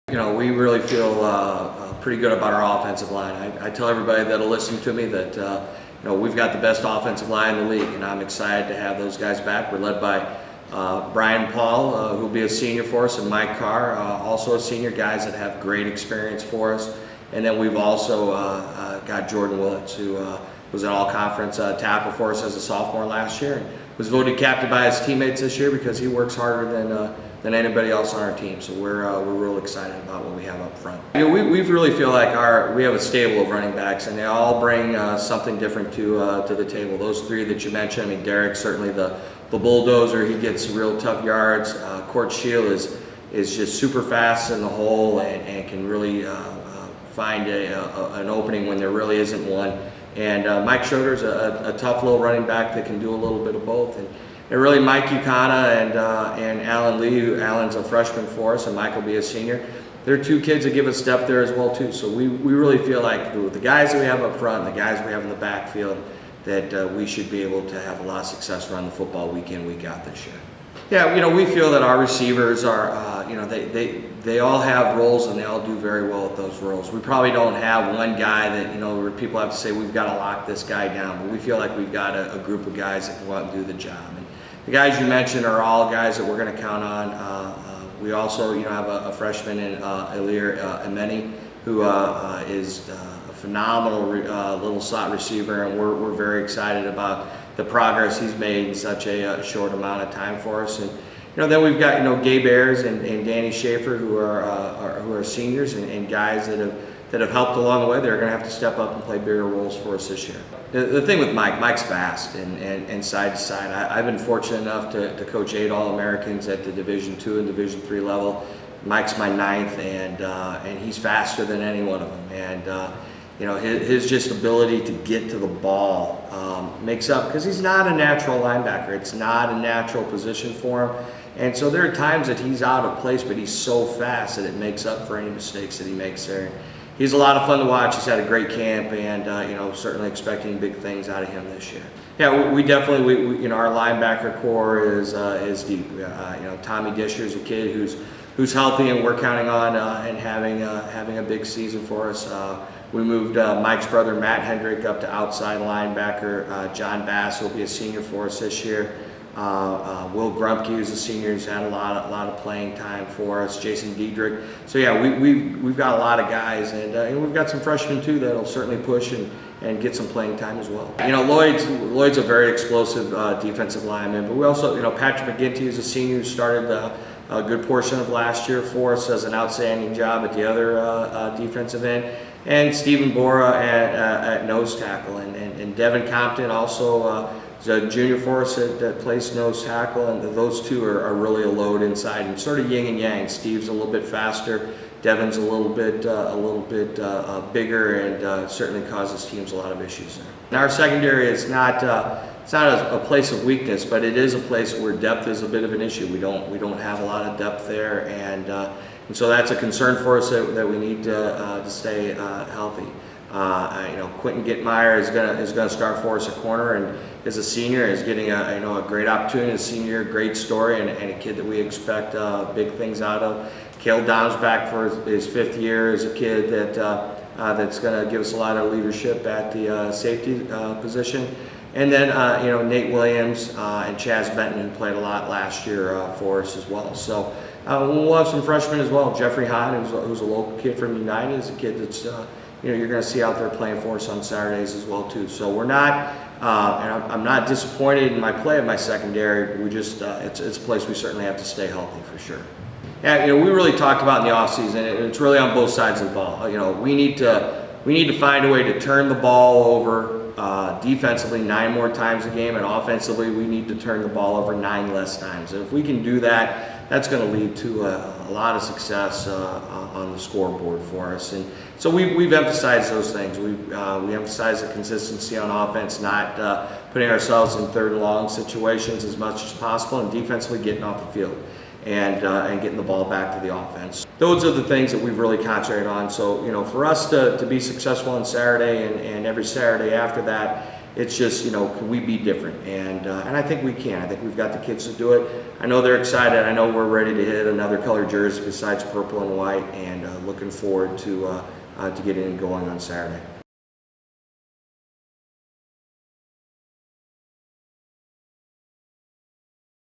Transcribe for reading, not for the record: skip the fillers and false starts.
We really feel pretty good about our offensive line. I tell everybody that'll listen to me that we've got the best offensive line in the league, and I'm excited to have those guys back. We're led by Brian Paul, who'll be a senior for us, and Mike Carr, also a senior, guys that have great experience for us. And then we've also got Jordan Willits, who was an all-conference tackle for us as a sophomore last year, and was voted captain by his teammates this year because he works harder than anybody else on our team. So we're real excited about what we have up front. We really feel like we have a stable of running backs, and they all bring something different to the table. Those three that you mentioned, I mean, Derek's certainly the bulldozer. He gets real tough yards. Court Shield is just super fast in the hole and can really find an opening when there really isn't one. And Mike Schroeder's a tough little running back that can do a little bit of both. And really Mike Ukana and Alan Lee, Alan's a freshman for us and Mike will be a senior. They're two kids that give us depth there as well too. So we really feel like the guys that we have up front and the guys we have in the backfield that we should be able to have a lot of success around the football week in, week out this year. Yeah, we feel that our receivers are, they all have roles and they all do very well at those roles. We probably don't have one guy that, where people have to say we've got to lock this guy down, but we feel like we've got a group of guys that can go out and do the job. And the guys you mentioned are all guys that we're going to count on. We also, have a freshman in Ilir Imeni, who is a phenomenal little slot receiver, and we're very excited about the progress he's made in such a short amount of time for us. And then we've got Gabe Ayers and Danny Schaefer, who are seniors and guys that have helped along the way. They're going to have to step up and play bigger roles for us this year. The thing with Mike's fast and side to side. I've been fortunate enough to coach 8 All-Americans at the Division II and Division III level. Mike's my 9th, and he's faster than any one of them. And his just ability to get to the ball makes up, because he's not a natural linebacker. It's not a natural position for him. And so there are times that he's out of place, but he's so fast that it makes up for any mistakes that he makes there. He's a lot of fun to watch. He's had a great camp, and certainly expecting big things out of him this year. Yeah, we definitely, our linebacker core is deep. Tommy Disher is a kid who's healthy, and we're counting on and having a big season for us. We moved Mike's brother Matt Hendrick up to outside linebacker. John Bass will be a senior for us this year. Will Grumpke, who's a senior, has had a lot of playing time for us. Jason Diedrich. So yeah, we've got a lot of guys, and we've got some freshmen too that'll certainly push and get some playing time as well. Lloyd's a very explosive defensive lineman, but we also, Patrick McGinty is a senior who started a good portion of last year for us, does an outstanding job at the other defensive end, and Stephen Bora at nose tackle, and Devin Compton also is a junior for us that plays nose tackle, and those two are really a load inside, and sort of yin and yang. Steve's a little bit faster, Devin's a little bit bigger, and certainly causes teams a lot of issues there. And our secondary is not a place of weakness, but it is a place where depth is a bit of an issue. We don't have a lot of depth there, and so that's a concern for us that we need to stay healthy. Quentin Gittmeyer is gonna start for us at corner, and as a senior is getting a great opportunity. As a senior, great story, and a kid that we expect big things out of. Cale Dom's back for his 5th year as a kid that's going to give us a lot of leadership at the safety position. And then Nate Williams and Chaz Benton, who played a lot last year for us as well. So we'll have some freshmen as well. Jeffrey Hahn, who's a local kid from United, is a kid that's you're going to see out there playing for us on Saturdays as well too. So we're not, and I'm not disappointed in my play of my secondary. We just it's a place we certainly have to stay healthy for sure. Yeah, we really talked about in the offseason, and it's really on both sides of the ball. We need to find a way to turn the ball over defensively 9 more times a game, and offensively we need to turn the ball over 9 less times. And if we can do that, that's going to lead to a lot of success on the scoreboard for us. And so we've emphasized those things. We emphasize the consistency on offense, not putting ourselves in 3rd and long situations as much as possible, and defensively getting off the field and getting the ball back to the offense. Those are the things that we've really concentrated on. So for us to be successful on Saturday and every Saturday after that, It's just, can we be different? And I think we can. I think we've got the kids to do it. I know they're excited. I know we're ready to hit another color jersey besides purple and white, and looking forward to getting it going on Saturday.